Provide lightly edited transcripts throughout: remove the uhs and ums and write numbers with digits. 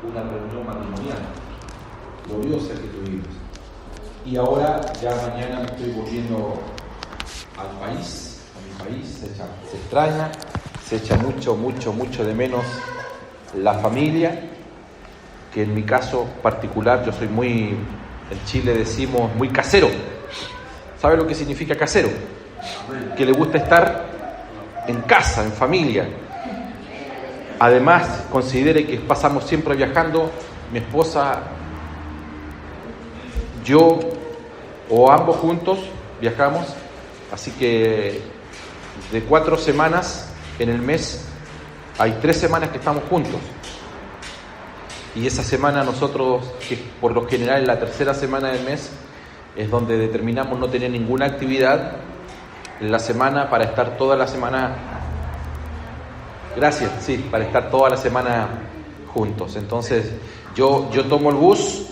una reunión matrimonial gloriosa que tuvimos. Y ahora ya mañana me estoy volviendo al país, a mi país. Se extraña, se echa mucho de menos la familia, que en mi caso particular yo soy muy, en Chile decimos, muy casero. ¿Sabe lo que significa casero? Que le gusta estar en casa, en familia. Además, considere que pasamos siempre viajando, mi esposa, yo o ambos juntos viajamos, así que de 4 semanas en el mes hay 3 semanas que estamos juntos. Y esa semana nosotros, que por lo general en la tercera semana del mes, es donde determinamos no tener ninguna actividad en la semana para estar toda la semana, para estar toda la semana juntos. Entonces yo tomo el bus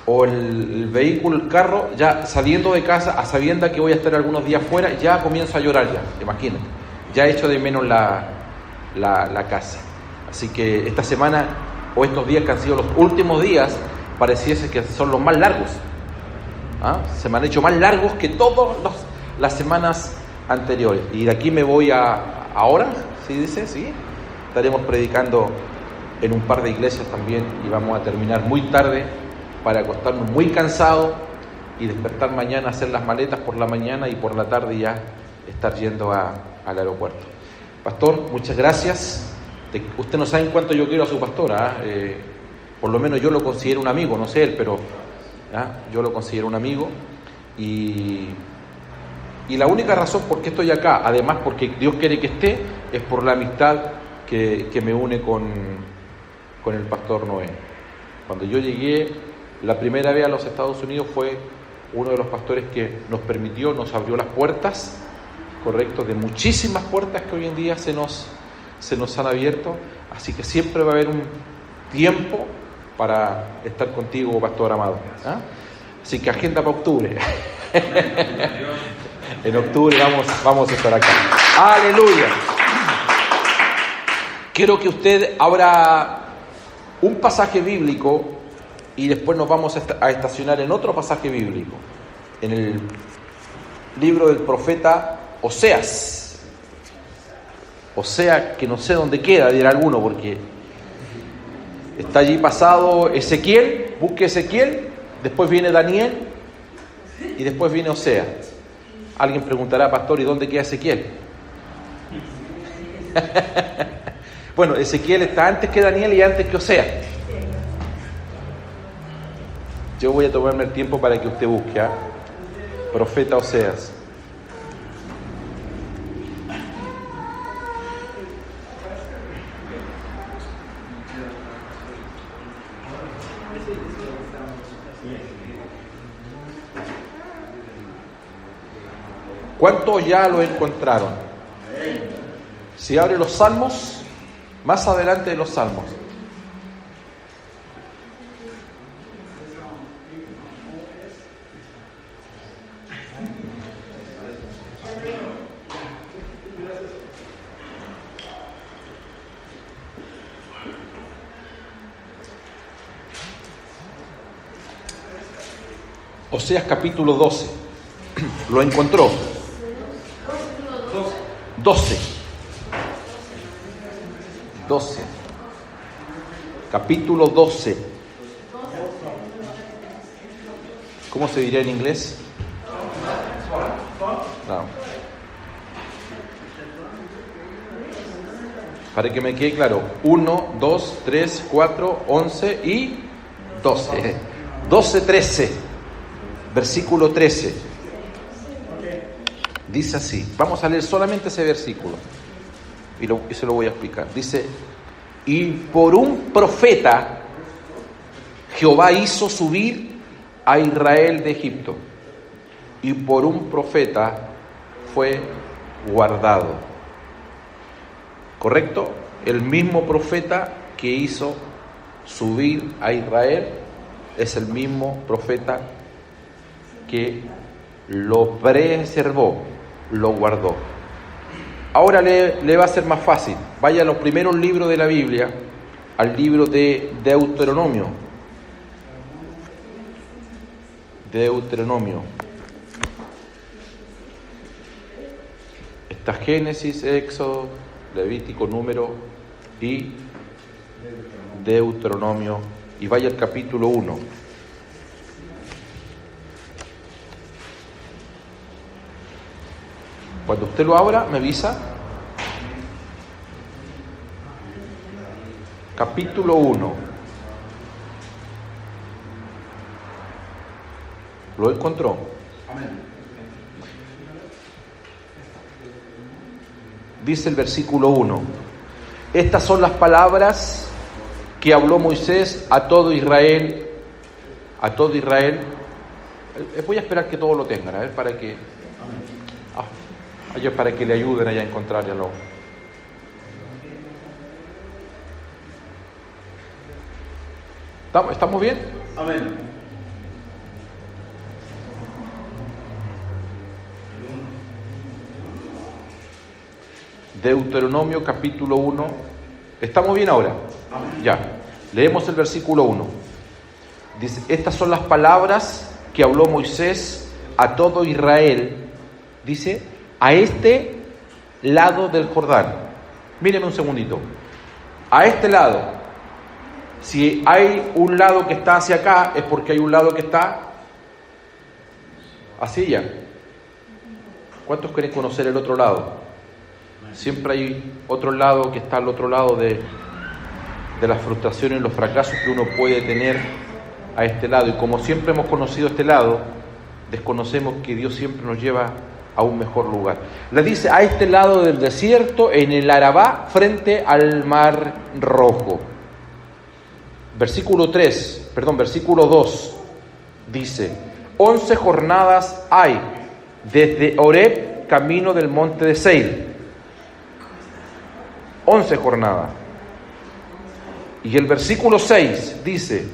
o el vehículo, el carro, ya saliendo de casa, a sabienda que voy a estar algunos días fuera, ya comienzo a llorar ya, imagínate, ya echo de menos la casa. Así que esta semana o estos días que han sido los últimos días, pareciese que son los más largos. Se me han hecho más largos que todas las semanas anteriores. Y de aquí me voy ahora, ¿sí dice? Sí. Estaremos predicando en un par de iglesias también y vamos a terminar muy tarde para acostarnos muy cansados y despertar mañana, hacer las maletas por la mañana y por la tarde ya estar yendo al aeropuerto. Pastor, muchas gracias. Usted no sabe en cuánto yo quiero a su pastora. Por lo menos yo lo considero un amigo, no sé él, pero yo lo considero un amigo. Y la única razón por qué estoy acá, además porque Dios quiere que esté, es por la amistad que me une con el pastor Noé. Cuando yo llegué la primera vez a los Estados Unidos, fue uno de los pastores que nos abrió las puertas, correcto, de muchísimas puertas que hoy en día se nos han abierto. Así que siempre va a haber un tiempo para estar contigo, pastor amado. Así que agenda para octubre. En octubre vamos a estar acá. ¡Aleluya! Quiero que usted abra un pasaje bíblico y después nos vamos a estacionar en otro pasaje bíblico, en el libro del profeta Oseas. Osea, que no sé dónde queda, dirá alguno, porque está allí pasado Ezequiel. Busque Ezequiel, después viene Daniel y después viene Osea. Alguien preguntará, pastor, ¿y dónde queda Ezequiel? Bueno, Ezequiel está antes que Daniel y antes que Osea. Yo voy a tomarme el tiempo para que usted busque, profeta Oseas. ¿Cuántos ya lo encontraron? Si abre los Salmos, más adelante de los Salmos. Oseas capítulo 12. ¿Lo encontró? 12. Capítulo 12. ¿Cómo se diría en inglés? No. Para que me quede claro. 1, 2, 3, 4, 11 y 12. 12, 13. Versículo 13. Dice así. Vamos a leer solamente ese versículo. Y se lo voy a explicar. Dice: y por un profeta Jehová hizo subir a Israel de Egipto, y por un profeta fue guardado. ¿Correcto? El mismo profeta que hizo subir a Israel es el mismo profeta que lo preservó, lo guardó. Ahora le va a ser más fácil. Vaya a los primeros libros de la Biblia, al libro de Deuteronomio. Deuteronomio. Está Génesis, Éxodo, Levítico, Número y Deuteronomio. Y vaya al capítulo 1. Cuando usted lo abra, me avisa. Capítulo 1. ¿Lo encontró? Amén. Dice el versículo 1. Estas son las palabras que habló Moisés a todo Israel. A todo Israel. Voy a esperar que todos lo tengan, a ver, para que... para que le ayuden allá a encontrarlo. ¿Estamos bien? Amén. Deuteronomio capítulo 1. ¿Estamos bien ahora? Amén. Ya. Leemos el versículo 1. Dice, estas son las palabras que habló Moisés a todo Israel. Dice, a este lado del Jordán. Míreme un segundito. A este lado. Si hay un lado que está hacia acá, es porque hay un lado que está hacia allá. ¿Cuántos quieren conocer el otro lado? Siempre hay otro lado que está al otro lado de las frustraciones y los fracasos que uno puede tener a este lado. Y como siempre hemos conocido este lado, desconocemos que Dios siempre nos lleva a un mejor lugar. Le dice, a este lado del desierto, en el Arabá, frente al Mar Rojo. Versículo 2 dice, 11 jornadas hay desde Horeb, camino del monte de Seir. 11 jornadas. Y el versículo 6 dice,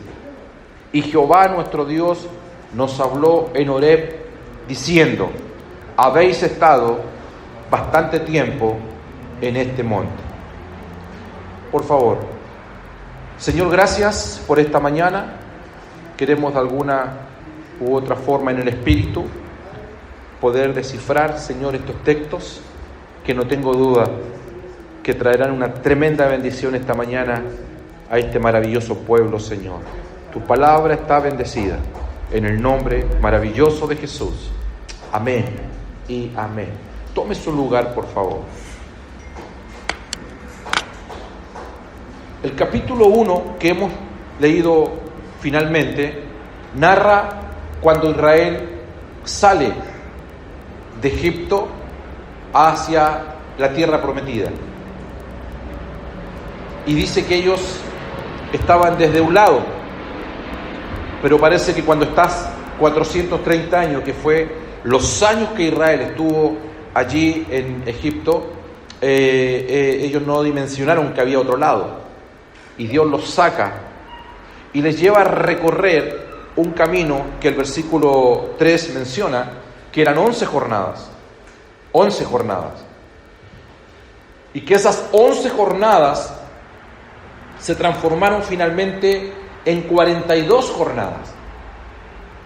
y Jehová nuestro Dios nos habló en Horeb diciendo, habéis estado bastante tiempo en este monte. Por favor, Señor, gracias por esta mañana. Queremos de alguna u otra forma en el Espíritu poder descifrar, Señor, estos textos que no tengo duda que traerán una tremenda bendición esta mañana a este maravilloso pueblo, Señor. Tu palabra está bendecida en el nombre maravilloso de Jesús. Amén y amén. Tome su lugar, por favor. El capítulo 1 que hemos leído finalmente narra cuando Israel sale de Egipto hacia la tierra prometida. Y dice que ellos estaban desde un lado, pero parece que cuando estás 430 años, que fue los años que Israel estuvo allí en Egipto, ellos no dimensionaron que había otro lado. Y Dios los saca y les lleva a recorrer un camino que el versículo 3 menciona, que eran 11 jornadas. 11 jornadas. Y que esas 11 jornadas se transformaron finalmente en 42 jornadas.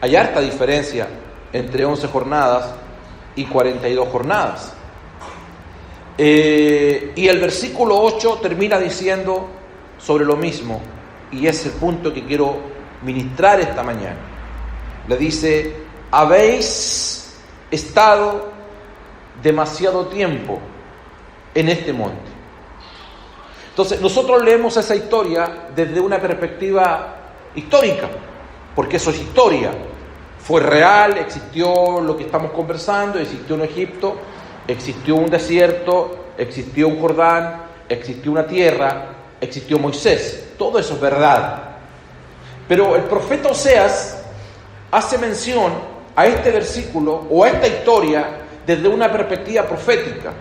Hay harta diferencia entre 11 jornadas y 42 jornadas. Y el versículo 8 termina diciendo sobre lo mismo, y es el punto que quiero ministrar esta mañana. Le dice, habéis estado demasiado tiempo en este monte. Entonces, nosotros leemos esa historia desde una perspectiva histórica, porque eso es historia. Fue real, existió lo que estamos conversando, existió un Egipto, existió un desierto, existió un Jordán, existió una tierra, existió Moisés. Todo eso es verdad. Pero el profeta Oseas hace mención a este versículo o a esta historia desde una perspectiva profética.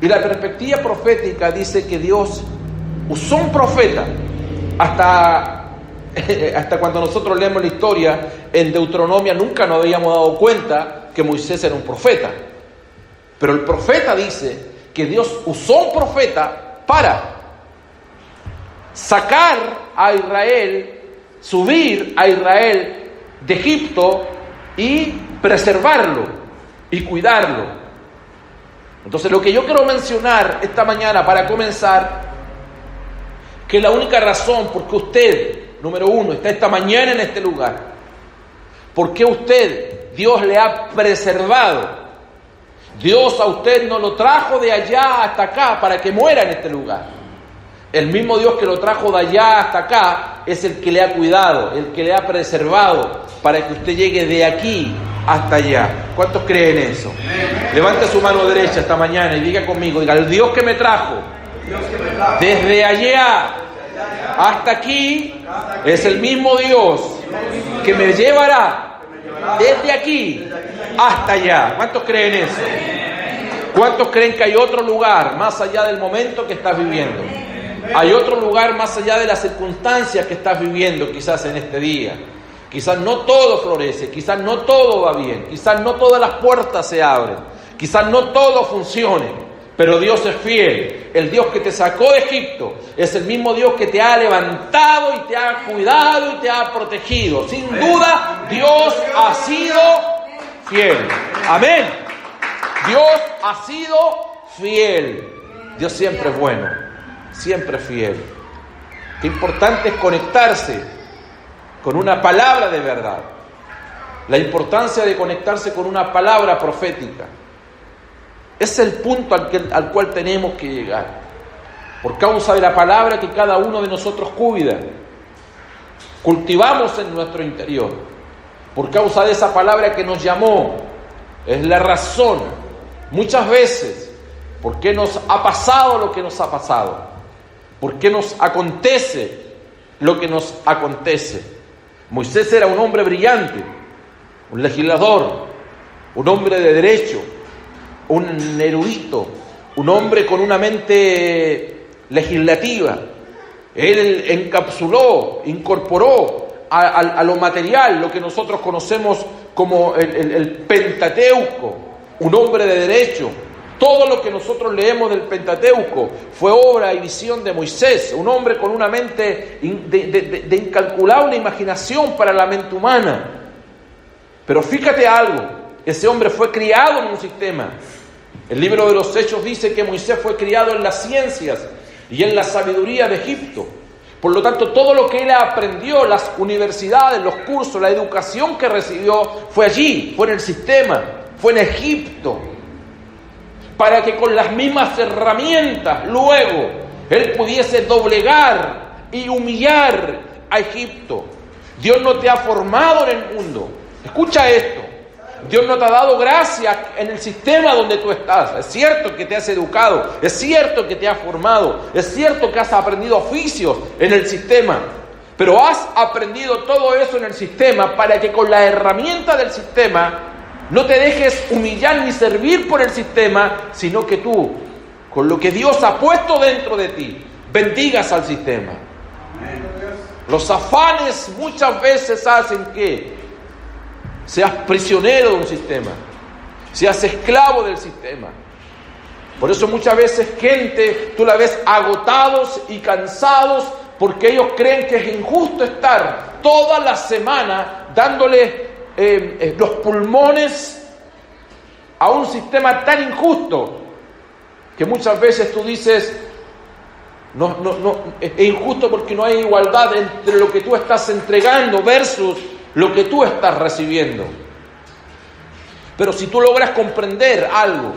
Y la perspectiva profética dice que Dios usó un profeta. Hasta cuando nosotros leemos la historia en Deuteronomio nunca nos habíamos dado cuenta que Moisés era un profeta. Pero el profeta dice que Dios usó un profeta para sacar a Israel, subir a Israel de Egipto y preservarlo y cuidarlo. Entonces, lo que yo quiero mencionar esta mañana para comenzar, que la única razón por qué usted, número uno, está esta mañana en este lugar, por qué usted, Dios le ha preservado. Dios a usted no lo trajo de allá hasta acá para que muera en este lugar. El mismo Dios que lo trajo de allá hasta acá es el que le ha cuidado, el que le ha preservado para que usted llegue de aquí hasta allá. ¿Cuántos creen eso? Levante su mano derecha esta mañana y diga conmigo, diga, el Dios que me trajo desde allá hasta aquí es el mismo Dios que me llevará desde aquí hasta allá. ¿Cuántos creen eso? ¿Cuántos creen que hay otro lugar más allá del momento que estás viviendo? Hay otro lugar más allá de las circunstancias que estás viviendo quizás en este día. Quizás no todo florece, quizás no todo va bien, quizás no todas las puertas se abren, quizás no todo funcione, pero Dios es fiel. El Dios que te sacó de Egipto es el mismo Dios que te ha levantado y te ha cuidado y te ha protegido. Sin duda, Dios ha sido fiel. Amén. Dios ha sido fiel. Dios siempre es bueno, siempre es fiel. Qué importante es conectarse con una palabra de verdad. La importancia de conectarse con una palabra profética. Es el punto al cual tenemos que llegar. Por causa de la palabra que cada uno de nosotros cuida, cultivamos en nuestro interior. Por causa de esa palabra que nos llamó. Es la razón, muchas veces, por qué nos ha pasado lo que nos ha pasado. Por qué nos acontece lo que nos acontece. Moisés era un hombre brillante, un legislador, un hombre de derecho, un erudito, un hombre con una mente legislativa. Él encapsuló, incorporó a lo material, lo que nosotros conocemos como el Pentateuco, un hombre de derecho. Todo lo que nosotros leemos del Pentateuco fue obra y visión de Moisés, un hombre con una mente de incalculable imaginación para la mente humana. Pero fíjate algo, ese hombre fue criado en un sistema. El libro de los Hechos dice que Moisés fue criado en las ciencias y en la sabiduría de Egipto. Por lo tanto, todo lo que él aprendió, las universidades, los cursos, la educación que recibió, fue allí, fue en el sistema, fue en Egipto. Para que con las mismas herramientas luego él pudiese doblegar y humillar a Egipto. Dios no te ha formado en el mundo. Escucha esto. Dios no te ha dado gracia en el sistema donde tú estás. Es cierto que te has educado, es cierto que te has formado, es cierto que has aprendido oficios en el sistema, pero has aprendido todo eso en el sistema para que con la herramienta del sistema no te dejes humillar ni servir por el sistema, sino que tú, con lo que Dios ha puesto dentro de ti, bendigas al sistema. Los afanes muchas veces hacen que seas prisionero de un sistema, seas esclavo del sistema. Por eso muchas veces gente, tú la ves agotados y cansados porque ellos creen que es injusto estar toda la semana dándole los pulmones a un sistema tan injusto que muchas veces tú dices no, es injusto porque no hay igualdad entre lo que tú estás entregando versus lo que tú estás recibiendo. Pero si tú logras comprender algo,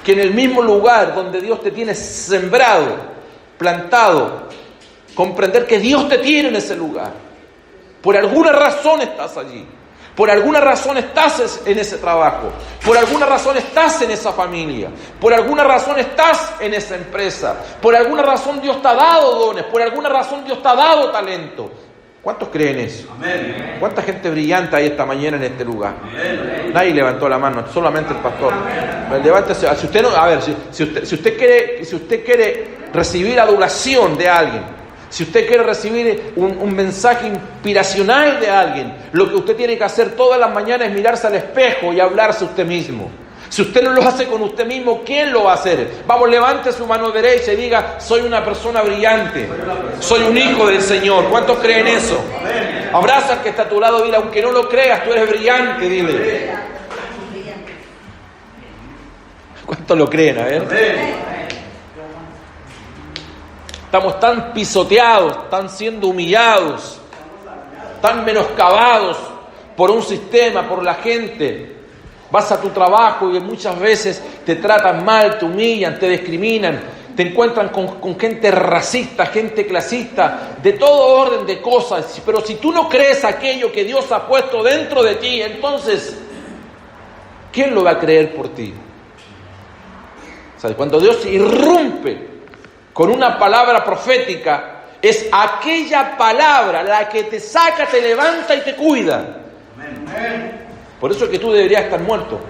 que en el mismo lugar donde Dios te tiene sembrado, plantado, comprender que Dios te tiene en ese lugar, por alguna razón estás allí. Por alguna razón estás en ese trabajo, por alguna razón estás en esa familia, por alguna razón estás en esa empresa, por alguna razón Dios te ha dado dones, por alguna razón Dios te ha dado talento. ¿Cuántos creen eso? Amén. ¿Cuánta gente brillante hay esta mañana en este lugar? Amén. Nadie levantó la mano, solamente el pastor. Levántese. Si usted no, a ver, si usted quiere recibir adoración de alguien, si usted quiere recibir un mensaje inspiracional de alguien, lo que usted tiene que hacer todas las mañanas es mirarse al espejo y hablarse a usted mismo. Si usted no lo hace con usted mismo, ¿quién lo va a hacer? Vamos, levante su mano derecha y diga: soy una persona brillante, soy un hijo del Señor. ¿Cuántos creen eso? Abraza al que está a tu lado, dile: aunque no lo creas, tú eres brillante, dile. ¿Cuántos lo creen? A ver. Estamos tan pisoteados, tan siendo humillados, tan menoscabados por un sistema, por la gente. Vas a tu trabajo y muchas veces te tratan mal, te humillan, te discriminan, te encuentran con gente racista, gente clasista, de todo orden de cosas. Pero si tú no crees aquello que Dios ha puesto dentro de ti, entonces, ¿quién lo va a creer por ti? ¿Sabes? Cuando Dios irrumpe con una palabra profética, es aquella palabra la que te saca, te levanta y te cuida. Amén. Por eso es que tú deberías estar muerto.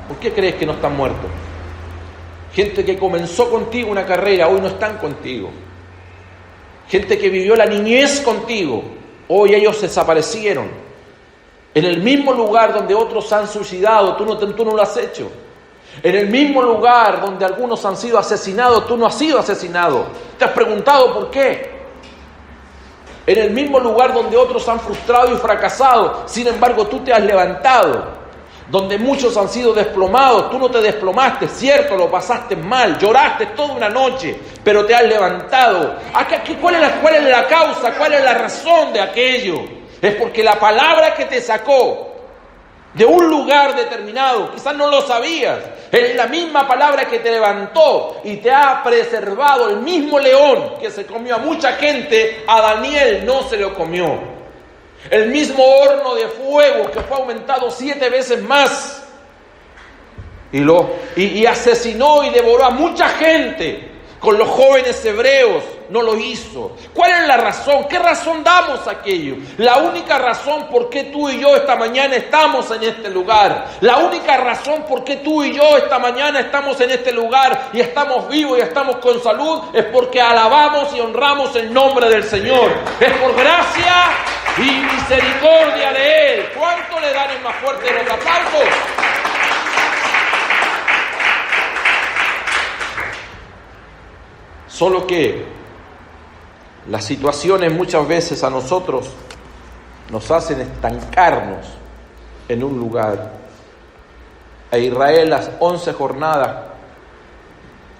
¿Por qué crees que no estás muerto? Gente que comenzó contigo una carrera, hoy no están contigo. Gente que vivió la niñez contigo, hoy ellos desaparecieron. En el mismo lugar donde otros han suicidado, tú no lo has hecho. En el mismo lugar donde algunos han sido asesinados, tú no has sido asesinado. ¿Te has preguntado por qué? En el mismo lugar donde otros han frustrado y fracasado, sin embargo tú te has levantado. Donde muchos han sido desplomados, tú no te desplomaste, cierto, lo pasaste mal, lloraste toda una noche, pero te has levantado. ¿Cuál es la causa? ¿Cuál es la razón de aquello? Es porque la palabra que te sacó de un lugar determinado, quizás no lo sabías, es la misma palabra que te levantó y te ha preservado. El mismo león que se comió a mucha gente, a Daniel no se lo comió. El mismo horno de fuego que fue aumentado 7 veces más y asesinó y devoró a mucha gente. Con los jóvenes hebreos no lo hizo. ¿Cuál es la razón? ¿Qué razón damos a aquello? La única razón por qué tú y yo esta mañana estamos en este lugar, la única razón por qué tú y yo esta mañana estamos en este lugar y estamos vivos y estamos con salud, es porque alabamos y honramos el nombre del Señor. Es por gracia y misericordia de Él. ¿Cuánto le dan el más fuerte de los aplausos? Solo que las situaciones muchas veces a nosotros nos hacen estancarnos en un lugar. A Israel las 11 jornadas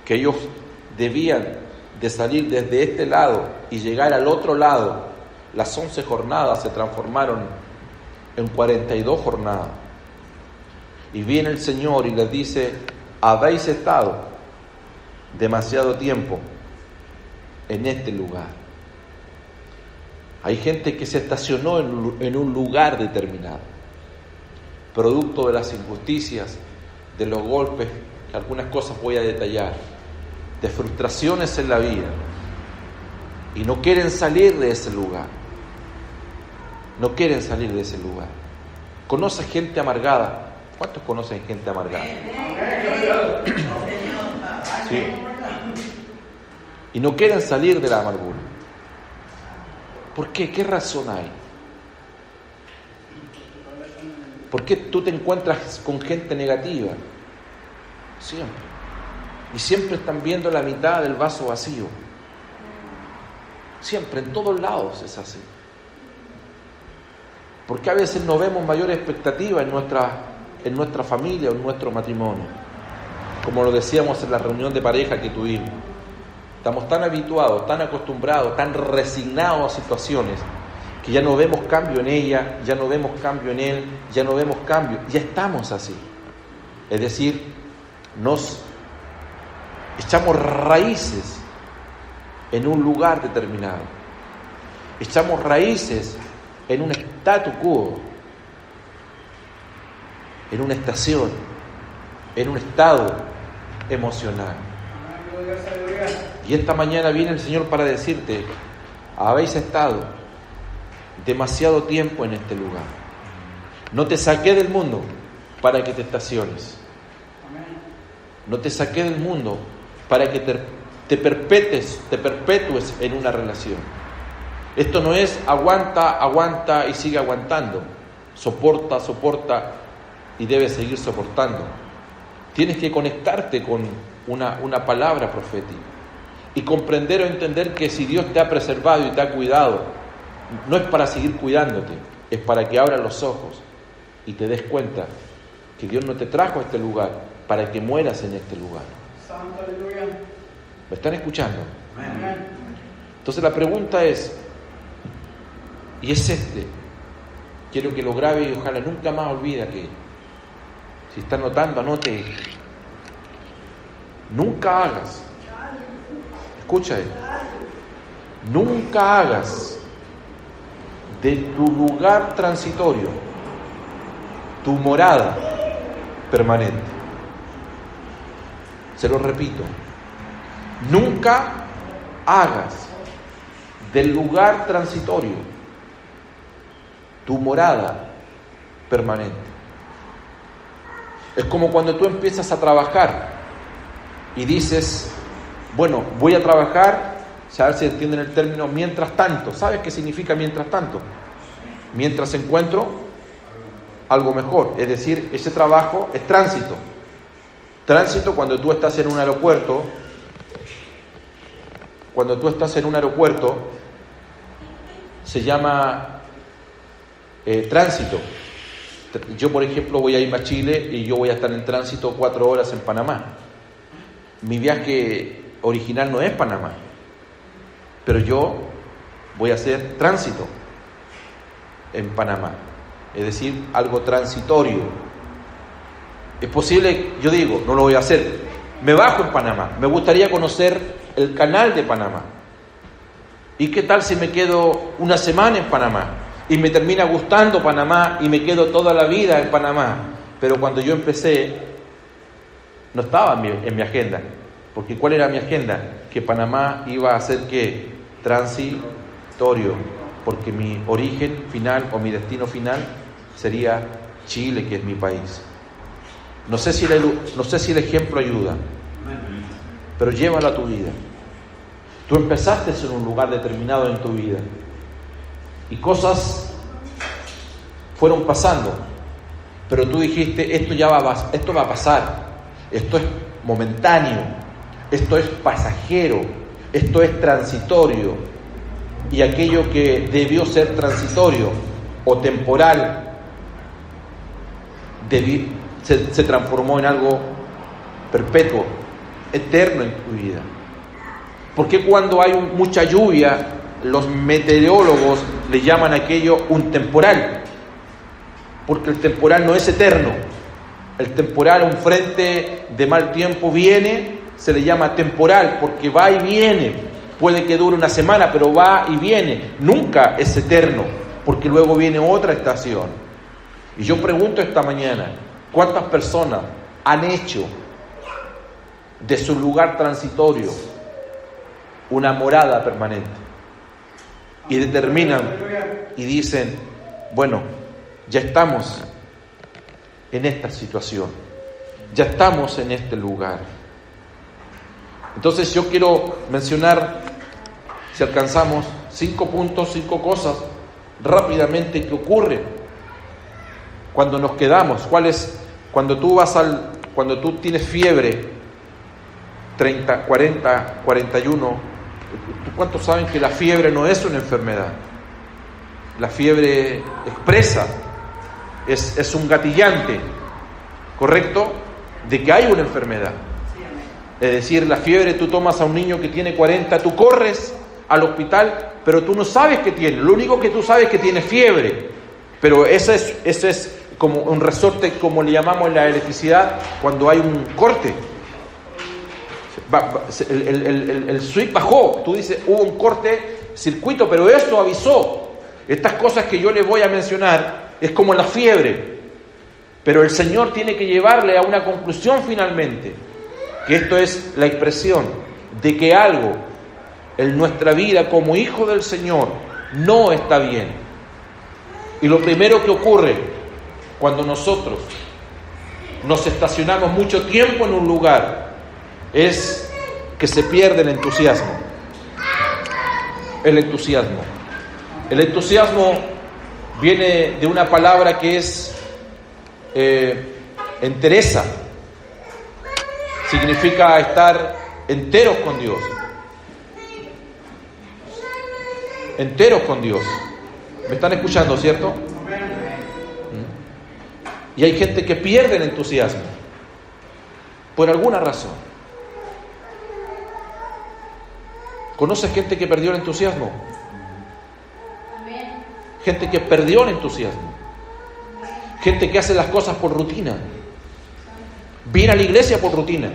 que ellos debían de salir desde este lado y llegar al otro lado, las 11 jornadas se transformaron en 42 jornadas. Y viene el Señor y les dice: habéis estado demasiado tiempo en este lugar. Hay gente que se estacionó en un lugar determinado, producto de las injusticias, de los golpes, que algunas cosas voy a detallar, de frustraciones en la vida, y no quieren salir de ese lugar. No quieren salir de ese lugar. ¿Conoces gente amargada? ¿Cuántos conocen gente amargada? Sí. Y no quieren salir de la amargura. ¿Por qué? ¿Qué razón hay? ¿Por qué tú te encuentras con gente negativa? Siempre. Y siempre están viendo la mitad del vaso vacío. Siempre, en todos lados es así. Porque a veces no vemos mayor expectativa en nuestra familia o en nuestro matrimonio. Como lo decíamos en la reunión de pareja que tuvimos. Estamos tan habituados, tan acostumbrados, tan resignados a situaciones que ya no vemos cambio en ella, ya no vemos cambio en él, ya no vemos cambio. Ya estamos así. Es decir, nos echamos raíces en un lugar determinado. Echamos raíces en un statu quo, en una estación, en un estado emocional. Y esta mañana viene el Señor para decirte: habéis estado demasiado tiempo en este lugar. No te saqué del mundo para que te estaciones. No te saqué del mundo para que te perpetúes en una relación. Esto no es aguanta y sigue aguantando. Soporta. y debes seguir soportando. Tienes que conectarte con una palabra profética y comprender o entender que si Dios te ha preservado y te ha cuidado, no es para seguir cuidándote, es para que abras los ojos y te des cuenta que Dios no te trajo a este lugar para que mueras en este lugar. Santo, aleluya. ¿Me están escuchando? Amén. Entonces la pregunta es, y es quiero que lo grabe y ojalá nunca más olvide aquello. Si está anotando, anote. Nunca hagas, escucha esto, nunca hagas de tu lugar transitorio tu morada permanente. Se lo repito, nunca hagas del lugar transitorio tu morada permanente. Es como cuando tú empiezas a trabajar y dices, bueno, voy a trabajar, a ver si entienden el término, mientras tanto. ¿Sabes qué significa mientras tanto? Mientras encuentro algo mejor. Es decir, ese trabajo es tránsito. Tránsito cuando tú estás en un aeropuerto. Cuando tú estás en un aeropuerto, se llama tránsito. Yo, por ejemplo, voy a irme a Chile y yo voy a estar en tránsito 4 horas en Panamá. Mi viaje original no es Panamá, pero yo voy a hacer tránsito en Panamá, es decir, algo transitorio. Es posible, yo digo, no lo voy a hacer, me bajo en Panamá, me gustaría conocer el canal de Panamá. ¿Y qué tal si me quedo una semana en Panamá y me termina gustando Panamá y me quedo toda la vida en Panamá? Pero cuando yo empecé, no estaba en mi agenda, porque ¿cuál era mi agenda? Que Panamá iba a ser ¿qué? Transitorio, porque mi origen final o mi destino final sería Chile, que es mi país. No sé si el ejemplo ayuda, pero llévalo a tu vida. Tú empezaste en un lugar determinado en tu vida y cosas fueron pasando, pero tú dijiste, esto va a pasar, esto es momentáneo, esto es pasajero, esto es transitorio, y aquello que debió ser transitorio o temporal se transformó en algo perpetuo, eterno en tu vida. Porque cuando hay mucha lluvia, los meteorólogos le llaman aquello un temporal? Porque el temporal no es eterno. El temporal, un frente de mal tiempo viene, se le llama temporal, porque va y viene. Puede que dure una semana, pero va y viene. Nunca es eterno, porque luego viene otra estación. Y yo pregunto esta mañana, ¿cuántas personas han hecho de su lugar transitorio una morada permanente? Y determinan y dicen, bueno, ya estamos en esta situación, ya estamos en este lugar. Entonces yo quiero mencionar, si alcanzamos, 5 puntos, 5 cosas rápidamente que ocurren cuando nos quedamos. ¿Cuál es? Cuando tú tienes fiebre 30, 40, 41, ¿cuántos saben que la fiebre no es una enfermedad? La fiebre expresa, es un gatillante, ¿correcto? De que hay una enfermedad. Es decir, la fiebre, tú tomas a un niño que tiene 40, tú corres al hospital, pero tú no sabes que tiene. Lo único que tú sabes es que tiene fiebre. Pero ese es como un resorte, como le llamamos en la electricidad, cuando hay un corte. El switch bajó. Tú dices, hubo un corte, circuito, pero eso avisó. Estas cosas que yo les voy a mencionar es como la fiebre. Pero el Señor tiene que llevarle a una conclusión finalmente. Que esto es la expresión de que algo en nuestra vida como hijo del Señor no está bien. Y lo primero que ocurre cuando nosotros nos estacionamos mucho tiempo en un lugar es que se pierde el entusiasmo. El entusiasmo. El entusiasmo viene de una palabra que es entereza. Significa estar enteros con Dios. Enteros con Dios. ¿Me están escuchando, cierto? Y hay gente que pierde el entusiasmo por alguna razón. ¿Conoces gente que perdió el entusiasmo? Gente que perdió el entusiasmo. Gente que hace las cosas por rutina. Viene a la iglesia por rutina.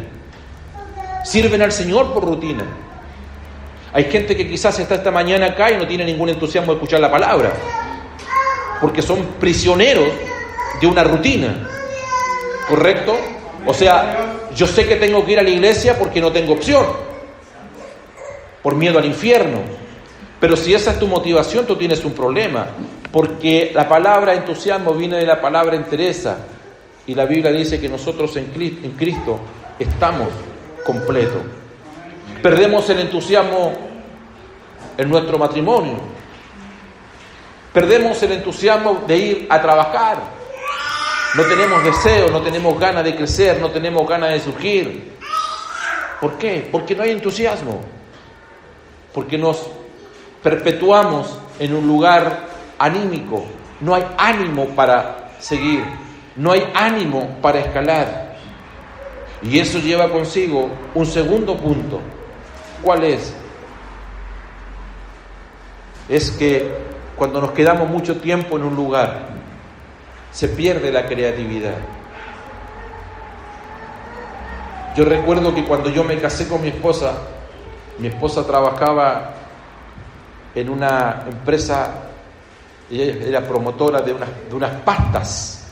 Sirven al Señor por rutina. Hay gente que quizás está esta mañana acá y no tiene ningún entusiasmo de escuchar la palabra, porque son prisioneros de una rutina. ¿Correcto? O sea, yo sé que tengo que ir a la iglesia porque no tengo opción, por miedo al infierno. Pero si esa es tu motivación, tú tienes un problema, porque la palabra entusiasmo viene de la palabra entereza, y la Biblia dice que nosotros en Cristo estamos completos. Perdemos el entusiasmo en nuestro matrimonio. Perdemos el entusiasmo de ir a trabajar. No tenemos deseo, no tenemos ganas de crecer, no tenemos ganas de surgir. ¿Por qué? Porque no hay entusiasmo. Porque nos perpetuamos en un lugar anímico. No hay ánimo para seguir. No hay ánimo para escalar. Y eso lleva consigo un segundo punto. ¿Cuál es? Es que cuando nos quedamos mucho tiempo en un lugar, se pierde la creatividad. Yo recuerdo que cuando yo me casé con mi esposa trabajaba en una empresa, ella era promotora de unas pastas.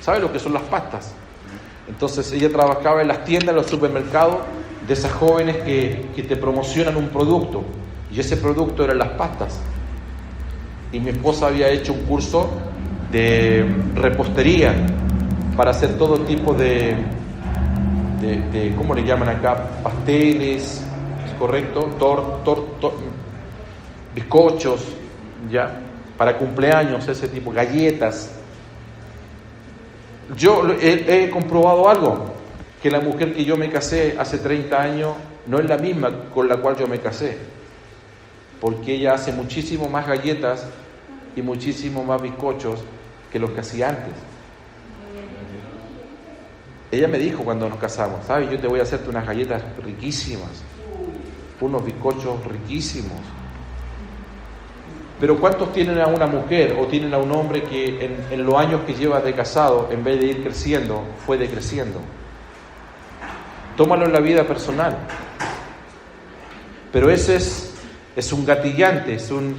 ¿Sabe lo que son las pastas? Entonces ella trabajaba en las tiendas, en los supermercados, de esas jóvenes que te promocionan un producto, y ese producto eran las pastas. Y mi esposa había hecho un curso de repostería para hacer todo tipo de ¿cómo le llaman acá? Pasteles, ¿es correcto? Bizcochos, ya, para cumpleaños, ese tipo, galletas. Yo he comprobado algo, que la mujer que yo me casé hace 30 años no es la misma con la cual yo me casé, porque ella hace muchísimo más galletas y muchísimo más bizcochos que los que hacía antes. Ella me dijo cuando nos casamos, ¿sabes? Yo te voy a hacerte unas galletas riquísimas, unos bizcochos riquísimos. Pero ¿cuántos tienen a una mujer o tienen a un hombre que en los años que lleva de casado, en vez de ir creciendo, fue decreciendo? Tómalo en la vida personal. Pero ese es un gatillante, es un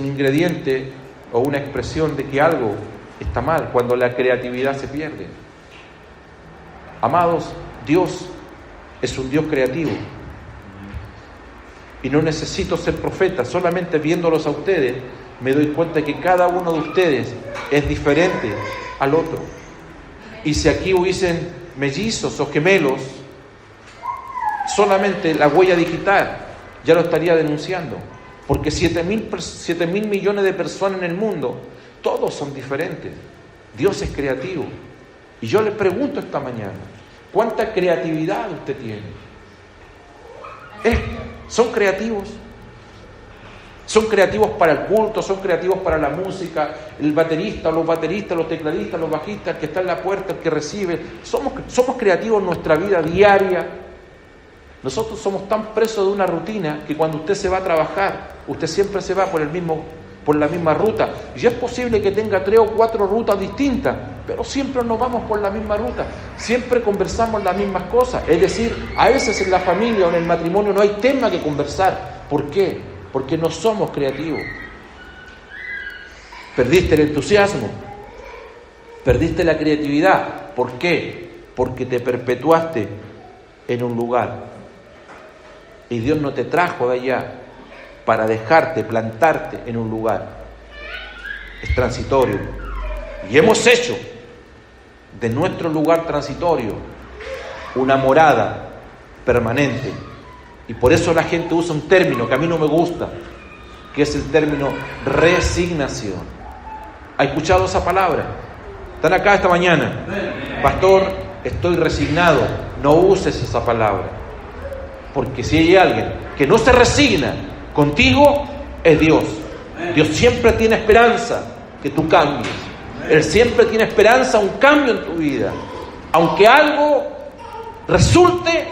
ingrediente o una expresión de que algo está mal, cuando la creatividad se pierde. Amados, Dios es un Dios creativo. Y no necesito ser profeta, solamente viéndolos a ustedes, me doy cuenta que cada uno de ustedes es diferente al otro. Y si aquí hubiesen mellizos o gemelos, solamente la huella digital ya lo estaría denunciando. Porque 7.000 millones de personas en el mundo, todos son diferentes. Dios es creativo. Y yo le pregunto esta mañana, ¿cuánta creatividad usted tiene? ¿Son creativos? ¿Son creativos para el culto? ¿Son creativos para la música? El baterista, los bateristas, los tecladistas, los bajistas, el que está en la puerta, el que recibe. ¿Somos creativos en nuestra vida diaria? Nosotros somos tan presos de una rutina que cuando usted se va a trabajar, usted siempre se va por la misma ruta. Y es posible que tenga 3 o 4 rutas distintas, pero siempre nos vamos por la misma ruta. Siempre conversamos las mismas cosas. Es decir, a veces en la familia o en el matrimonio no hay tema que conversar. ¿Por qué? Porque no somos creativos. Perdiste el entusiasmo. Perdiste la creatividad. ¿Por qué? Porque te perpetuaste en un lugar. Y Dios no te trajo de allá para dejarte, plantarte en un lugar. Es transitorio. Y hemos hecho de nuestro lugar transitorio una morada permanente. Y por eso la gente usa un término que a mí no me gusta, que es el término resignación. ¿Ha escuchado esa palabra? Están acá esta mañana. Pastor, estoy resignado. No uses esa palabra. Porque si hay alguien que no se resigna contigo, es Dios. Dios siempre tiene esperanza que tú cambies. Él siempre tiene esperanza, un cambio en tu vida. Aunque algo resulte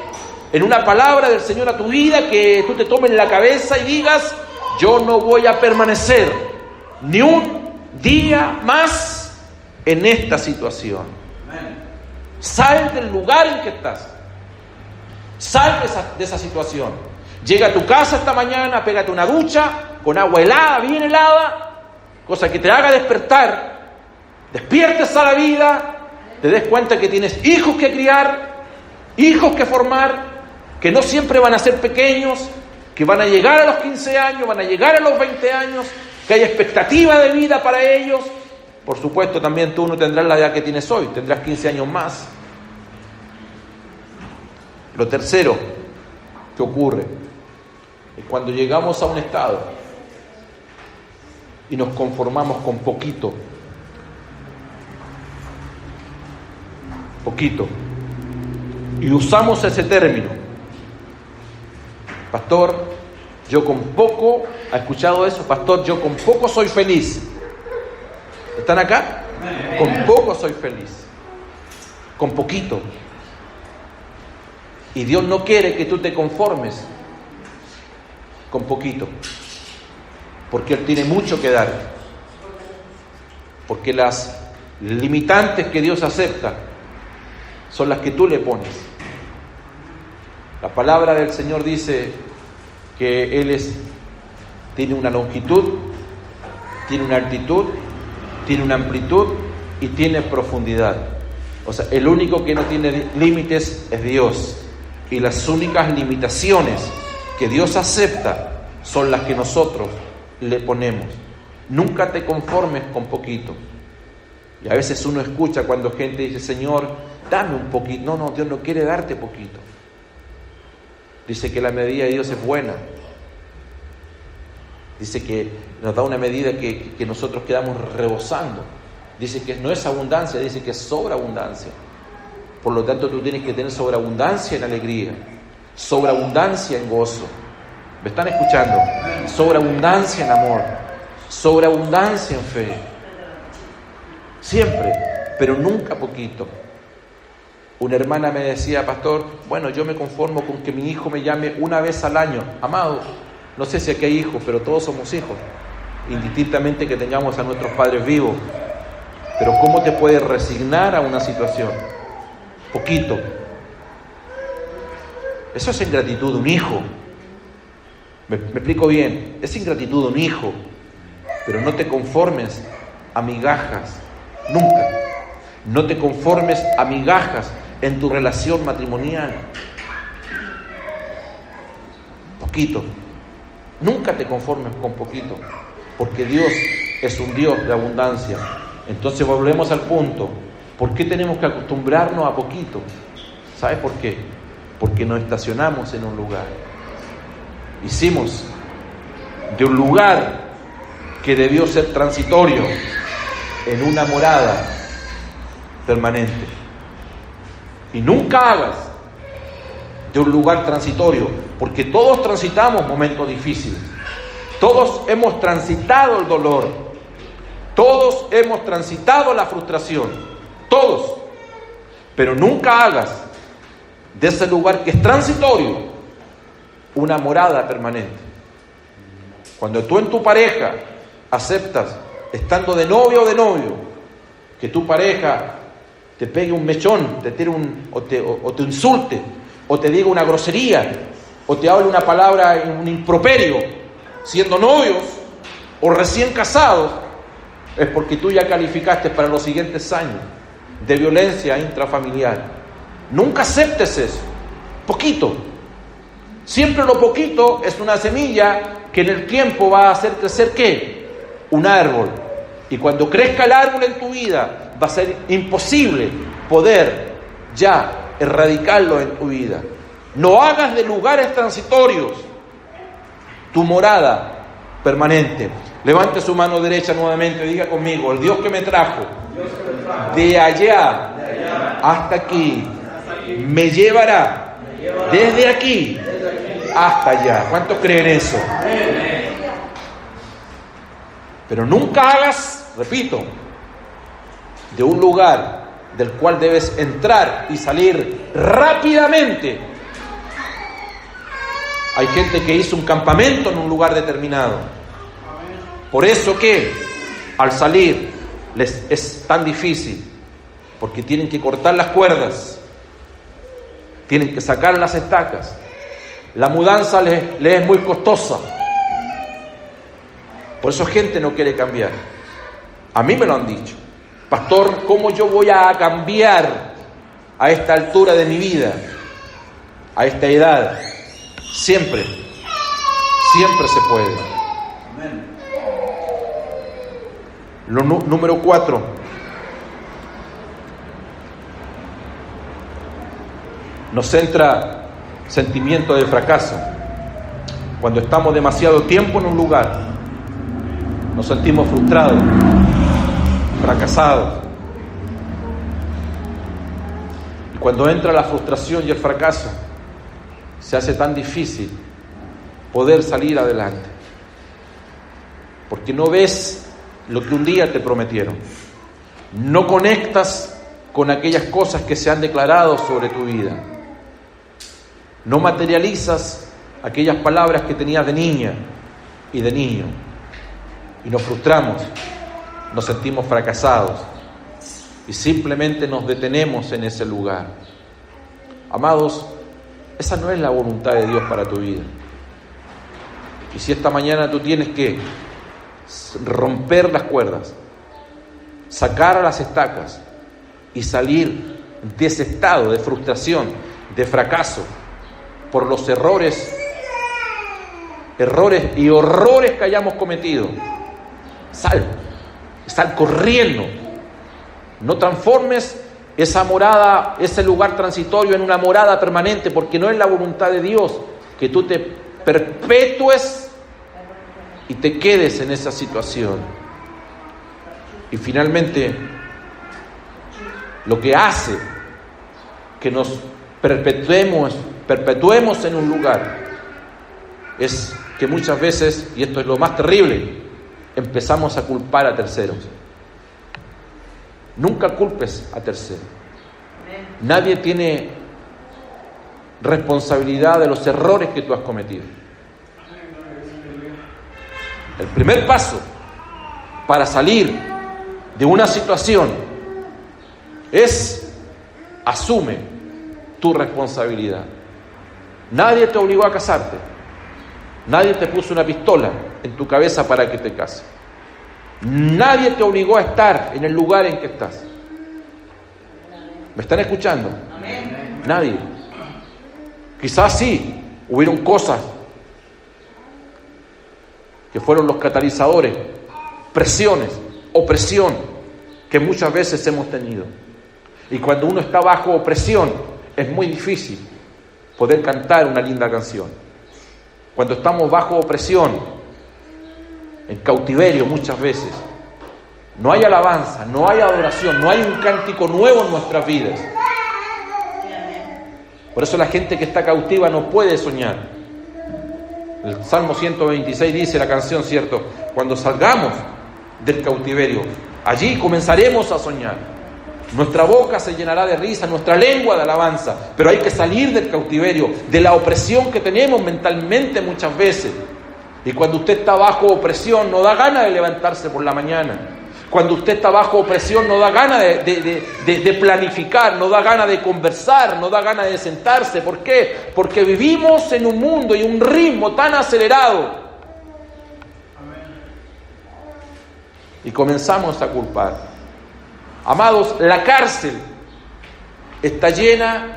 en una palabra del Señor a tu vida, que tú te tomes en la cabeza y digas, yo no voy a permanecer ni un día más en esta situación. Sal del lugar en que estás. Sal de esa situación. Llega a tu casa esta mañana, pégate una ducha con agua helada, bien helada, cosa que te haga despertar, despiertes a la vida, te des cuenta que tienes hijos que criar, hijos que formar, que no siempre van a ser pequeños, que van a llegar a los 15 años, van a llegar a los 20 años, que hay expectativa de vida para ellos. Por supuesto, también tú no tendrás la edad que tienes hoy, tendrás 15 años más. Lo tercero que ocurre es cuando llegamos a un estado y nos conformamos con poquito, y usamos ese término. Pastor, yo con poco, ¿ha escuchado eso? Pastor, yo con poco soy feliz. ¿Están acá? Con poco soy feliz. Con poquito. Y Dios no quiere que tú te conformes con poquito. Porque Él tiene mucho que dar. Porque las limitantes que Dios acepta son las que tú le pones. La palabra del Señor dice que Él tiene una longitud, tiene una altitud, tiene una amplitud y tiene profundidad. O sea, el único que no tiene límites es Dios. Y las únicas limitaciones que Dios acepta son las que nosotros le ponemos. Nunca te conformes con poquito. Y a veces uno escucha cuando gente dice, Señor, dame un poquito. No, Dios no quiere darte poquito. Dice que la medida de Dios es buena. Dice que nos da una medida que nosotros quedamos rebosando. Dice que no es abundancia, dice que es sobreabundancia. Por lo tanto, tú tienes que tener sobreabundancia en alegría, sobreabundancia en gozo. ¿Me están escuchando? Sobreabundancia en amor, sobreabundancia en fe. Siempre, pero nunca poquito. Una hermana me decía, pastor, bueno, yo me conformo con que mi hijo me llame una vez al año. Amado, no sé si aquí hay hijos, pero todos somos hijos, indistintamente que tengamos a nuestros padres vivos. Pero ¿cómo te puedes resignar a una situación? Poquito. Eso es ingratitud de un hijo. Me explico bien. Es ingratitud de un hijo. Pero no te conformes a migajas. Nunca. No te conformes a migajas en tu relación matrimonial. Poquito. Nunca te conformes con poquito. Porque Dios es un Dios de abundancia. Entonces volvemos al punto. ¿Por qué tenemos que acostumbrarnos a poquito? ¿Sabes por qué? Porque nos estacionamos en un lugar. Hicimos de un lugar que debió ser transitorio en una morada permanente. Y nunca hagas de un lugar transitorio, porque todos transitamos momentos difíciles. Todos hemos transitado el dolor. Todos hemos transitado la frustración. Todos. Pero nunca hagas de ese lugar que es transitorio una morada permanente. Cuando tú en tu pareja aceptas, estando de novio o de novio, que tu pareja te pegue un mechón, te tire o te insulte, o te diga una grosería, o te hable una palabra, un improperio, siendo novios o recién casados, es porque tú ya calificaste para los siguientes años de violencia intrafamiliar. Nunca aceptes eso. Poquito. Siempre lo poquito es una semilla que en el tiempo va a hacer crecer ¿qué? Un árbol. Y cuando crezca el árbol en tu vida, va a ser imposible poder ya erradicarlo en tu vida. No hagas de lugares transitorios tu morada permanente. Levante su mano derecha nuevamente, diga conmigo: el Dios que me trajo de allá hasta aquí me llevará desde aquí hasta allá. ¿Cuántos creen eso? Pero nunca hagas, repito, de un lugar del cual debes entrar y salir rápidamente. Hay gente que hizo un campamento en un lugar determinado. Por eso que al salir les es tan difícil, porque tienen que cortar las cuerdas, tienen que sacar las estacas. La mudanza les es muy costosa. Por eso gente no quiere cambiar. A mí me lo han dicho: pastor, ¿cómo yo voy a cambiar a esta altura de mi vida, a esta edad? Siempre se puede. Número 4. Nos entra sentimiento de fracaso. Cuando estamos demasiado tiempo en un lugar, nos sentimos frustrados, fracasados. Y cuando entra la frustración y el fracaso, se hace tan difícil poder salir adelante, porque no ves lo que un día te prometieron, no conectas con aquellas cosas que se han declarado sobre tu vida, no materializas aquellas palabras que tenías de niña y de niño, y nos frustramos, nos sentimos fracasados y simplemente nos detenemos en ese lugar. Amados, esa no es la voluntad de Dios para tu vida. Y si esta mañana tú tienes que romper las cuerdas, sacar las estacas y salir de ese estado de frustración, de fracaso, por los errores y horrores que hayamos cometido, sal corriendo. No transformes esa morada, ese lugar transitorio en una morada permanente, porque no es la voluntad de Dios que tú te perpetúes y te quedes en esa situación. Y finalmente, lo que hace que nos perpetuemos en un lugar es que muchas veces, y esto es lo más terrible, empezamos a culpar a terceros. Nunca culpes a terceros. Nadie tiene responsabilidad de los errores que tú has cometido. El primer paso para salir de una situación es: asume tu responsabilidad. Nadie te obligó a casarte. Nadie te puso una pistola en tu cabeza para que te cases. Nadie te obligó a estar en el lugar en que estás. ¿Me están escuchando? Amén. Nadie. Quizás sí, hubieron cosas que fueron los catalizadores, presiones, opresión, que muchas veces hemos tenido. Y cuando uno está bajo opresión, es muy difícil poder cantar una linda canción. Cuando estamos bajo opresión, en cautiverio muchas veces, no hay alabanza, no hay adoración, no hay un cántico nuevo en nuestras vidas. Por eso la gente que está cautiva no puede soñar. El Salmo 126 dice, la canción, ¿cierto? Cuando salgamos del cautiverio, allí comenzaremos a soñar. Nuestra boca se llenará de risa, nuestra lengua de alabanza. Pero hay que salir del cautiverio, de la opresión que tenemos mentalmente muchas veces. Y cuando usted está bajo opresión, no da ganas de levantarse por la mañana. Cuando usted está bajo opresión, no da ganas de planificar, no da ganas de conversar, no da ganas de sentarse. ¿Por qué? Porque vivimos en un mundo y un ritmo tan acelerado. Y comenzamos a culpar. Amados, la cárcel está llena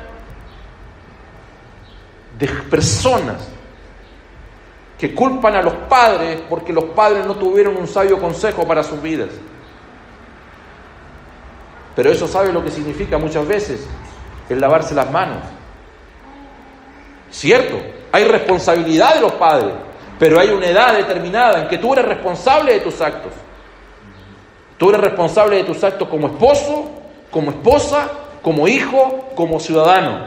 de personas que culpan a los padres porque los padres no tuvieron un sabio consejo para sus vidas. Pero eso, ¿sabe lo que significa muchas veces? El lavarse las manos. Cierto, hay responsabilidad de los padres, Pero hay una edad determinada en que tú eres responsable de tus actos. Tú eres responsable de tus actos como esposo, como esposa, como hijo, como ciudadano.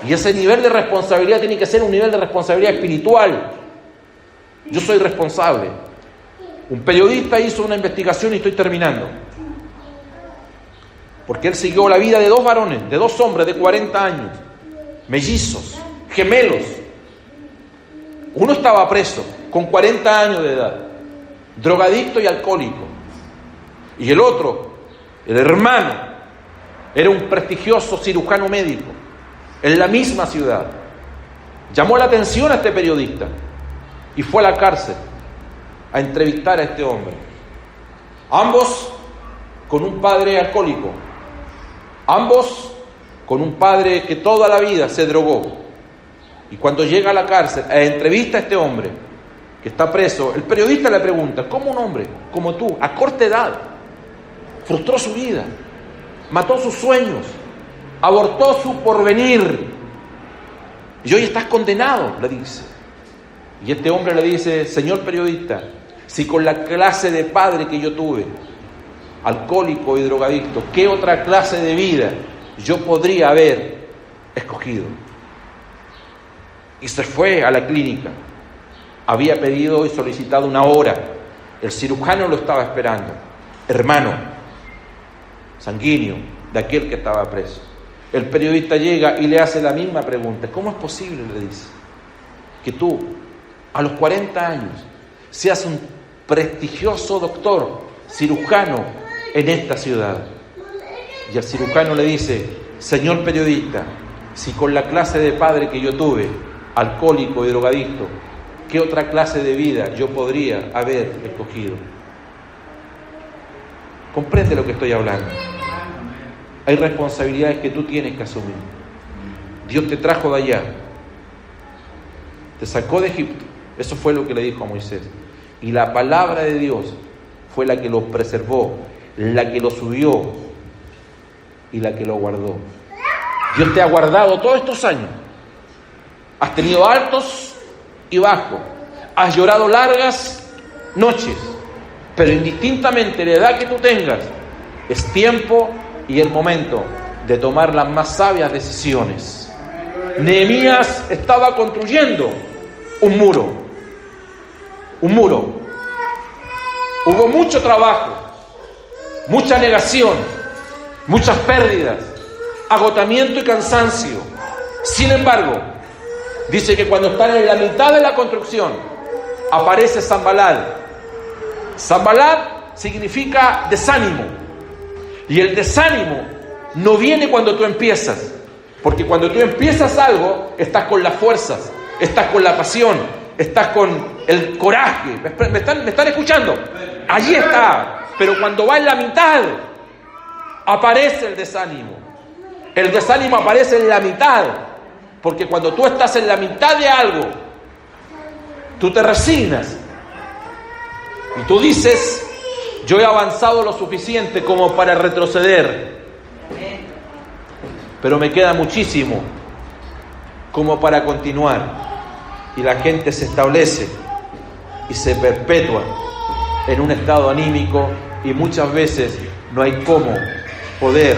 Y ese nivel de responsabilidad tiene que ser un nivel de responsabilidad espiritual. Yo soy responsable. Un periodista hizo una investigación y estoy terminando. Porque él siguió la vida de dos varones, de dos hombres de 40 años, mellizos, gemelos. Uno estaba preso con 40 años de edad, drogadicto y alcohólico. Y el otro, el hermano, era un prestigioso cirujano médico en la misma ciudad. Llamó la atención a este periodista y fue a la cárcel a entrevistar a este hombre. Ambos con un padre alcohólico, ambos con un padre que toda la vida se drogó. Y cuando llega a la cárcel, entrevista a este hombre que está preso, el periodista le pregunta: ¿cómo un hombre como tú, a corta edad, frustró su vida, mató sus sueños, abortó su porvenir y hoy estás condenado? Le dice. Y este hombre le dice: señor periodista, si con la clase de padre que yo tuve, alcohólico y drogadicto, ¿qué otra clase de vida yo podría haber escogido? Y se fue a la clínica. Había pedido y solicitado una hora. El cirujano lo estaba esperando. Hermano sanguíneo de aquel que estaba preso. El periodista llega y le hace la misma pregunta. ¿Cómo es posible, le dice, que tú, a los 40 años, seas un prestigioso doctor, cirujano en esta ciudad? Y el cirujano le dice: señor periodista, si con la clase de padre que yo tuve, alcohólico y drogadicto, ¿qué otra clase de vida yo podría haber escogido? ¿Comprende lo que estoy hablando? Hay responsabilidades que tú tienes que asumir. Dios te trajo de allá, te sacó de Egipto. Eso fue lo que le dijo a Moisés. Y la palabra de Dios fue la que lo preservó, la que lo subió y la que lo guardó. Dios te ha guardado todos estos años. Has tenido altos y bajos. Has llorado largas noches. Pero indistintamente la edad que tú tengas, es tiempo y el momento de tomar las más sabias decisiones. Nehemías estaba construyendo un muro. Un muro. Hubo mucho trabajo, mucha negación, muchas pérdidas, agotamiento y cansancio. Sin embargo, dice que cuando están en la mitad de la construcción, aparece Sanbalat. Sanbalat significa desánimo. Y el desánimo no viene cuando tú empiezas. Porque cuando tú empiezas algo, estás con las fuerzas, estás con la pasión, estás con el coraje. ¿Me están escuchando? Allí está. Pero cuando va en la mitad, aparece el desánimo. El desánimo aparece en la mitad. Porque cuando tú estás en la mitad de algo, tú te resignas. Y tú dices: yo he avanzado lo suficiente como para retroceder. Pero me queda muchísimo como para continuar. Y la gente se establece y se perpetúa en un estado anímico y muchas veces no hay cómo poder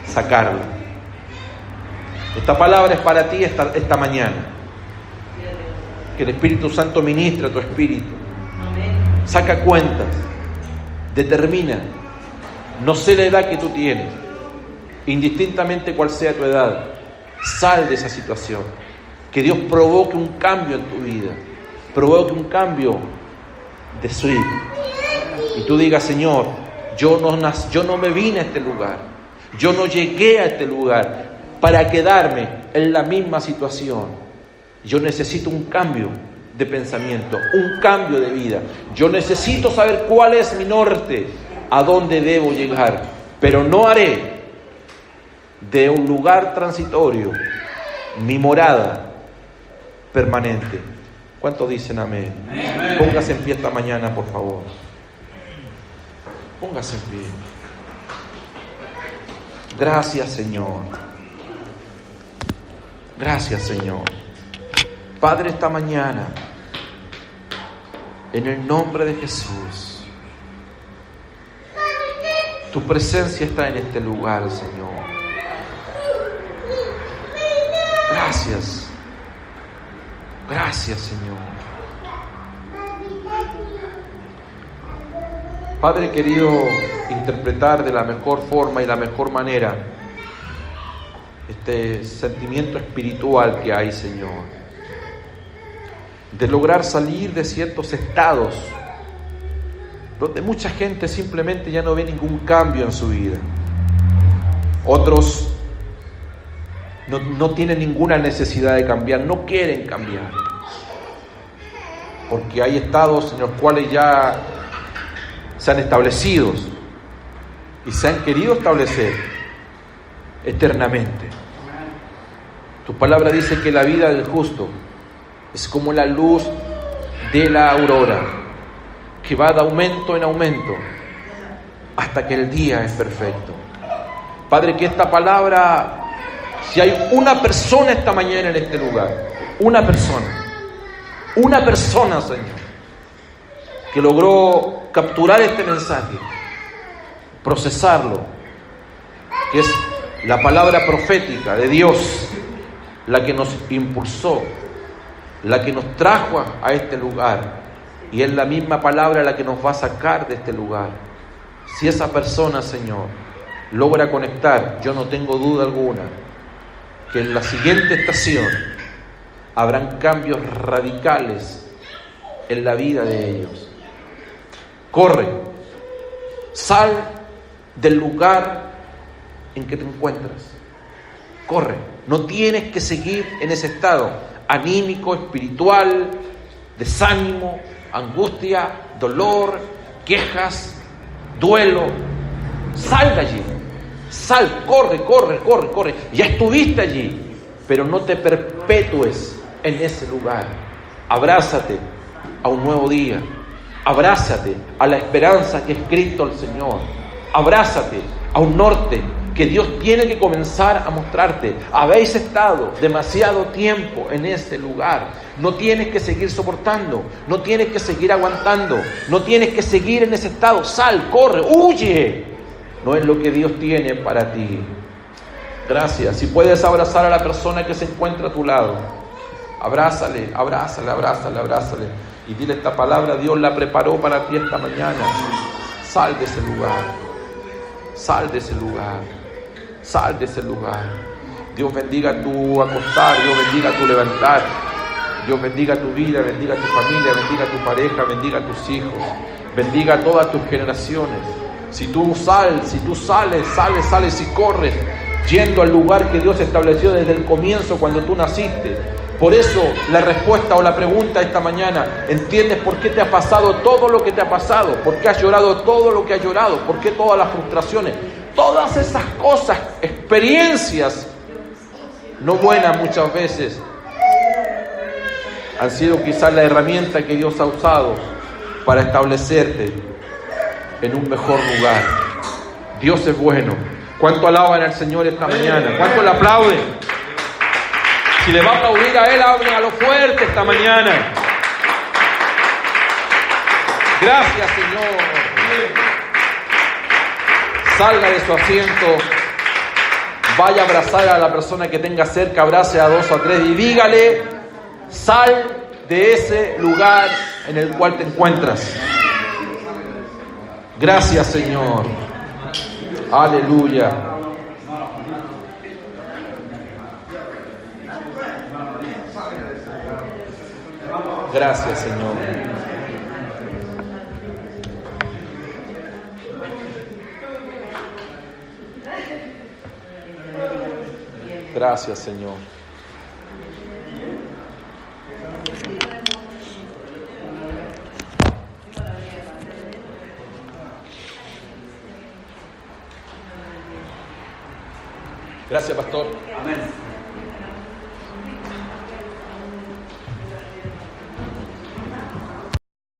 sacarlo. Esta palabra es para ti esta mañana. Que el Espíritu Santo ministre a tu espíritu. Saca cuentas. Determina. No sé la edad que tú tienes. Indistintamente cuál sea tu edad. Sal de esa situación. Que Dios provoque un cambio en tu vida. Provoque un cambio de swing. Y tú digas: Señor, yo no me vine a este lugar. Yo no llegué a este lugar para quedarme en la misma situación. Yo necesito un cambio de pensamiento, un cambio de vida. Yo necesito saber cuál es mi norte, a dónde debo llegar. Pero no haré de un lugar transitorio mi morada permanente. ¿Cuántos dicen amén? Amén. Póngase en pie esta mañana, por favor. Póngase en pie. Gracias, Señor. Gracias, Señor. Padre, esta mañana En el nombre de Jesús. Tu presencia está en este lugar, Señor. Gracias. Gracias, Señor. Padre, he querido interpretar de la mejor forma y la mejor manera este sentimiento espiritual que hay, Señor, de lograr salir de ciertos estados donde mucha gente simplemente ya no ve ningún cambio en su vida. Otros no tienen ninguna necesidad de cambiar, no quieren cambiar, porque hay estados en los cuales ya se han establecido y se han querido establecer eternamente. Tu palabra dice que la vida del justo es como la luz de la aurora, que va de aumento en aumento hasta que el día es perfecto. Padre, que esta palabra, si hay una persona esta mañana en este lugar, una persona, Señor, que logró capturar este mensaje, procesarlo, que es la palabra profética de Dios, la que nos impulsó, la que nos trajo a este lugar, y es la misma palabra la que nos va a sacar de este lugar. Si esa persona, Señor, logra conectar, yo no tengo duda alguna que en la siguiente estación habrán cambios radicales en la vida de ellos. Corre, sal del lugar en que te encuentras. Corre, no tienes que seguir en ese estado anímico, espiritual, desánimo, angustia, dolor, quejas, duelo. Sal de allí, sal, corre. Ya estuviste allí, pero no te perpetúes en ese lugar. Abrázate a un nuevo día. Abrázate a la esperanza que es Cristo el Señor. Abrázate a un norte que Dios tiene que comenzar a mostrarte. Habéis estado demasiado tiempo en ese lugar. No tienes que seguir soportando, no tienes que seguir aguantando, no tienes que seguir en ese estado. Sal, corre, huye. No es lo que Dios tiene para ti. Gracias. Si puedes abrazar a la persona que se encuentra a tu lado, abrázale. Y dile esta palabra: Dios la preparó para ti esta mañana. Sal de ese lugar. Dios bendiga tu acostar, Dios bendiga tu levantar, Dios bendiga tu vida, bendiga tu familia, bendiga tu pareja, bendiga tus hijos, bendiga todas tus generaciones. Si tú sales y corres, yendo al lugar que Dios estableció desde el comienzo cuando tú naciste. Por eso la respuesta o la pregunta esta mañana: ¿entiendes por qué te ha pasado todo lo que te ha pasado? ¿Por qué has llorado todo lo que has llorado? ¿Por qué todas las frustraciones? Todas esas cosas, experiencias no buenas muchas veces, han sido quizás la herramienta que Dios ha usado para establecerte en un mejor lugar. Dios es bueno. ¿Cuánto alaban al Señor esta mañana? ¿Cuánto le aplauden? Si le va a aplaudir a Él, hable a lo fuerte esta mañana. Gracias, Señor. Salga de su asiento, vaya a abrazar a la persona que tenga cerca, abrace a 2 o a 3 y dígale: sal de ese lugar en el cual te encuentras. Gracias, Señor. Aleluya. Gracias, Señor. Gracias, Señor. Gracias, pastor. Amén.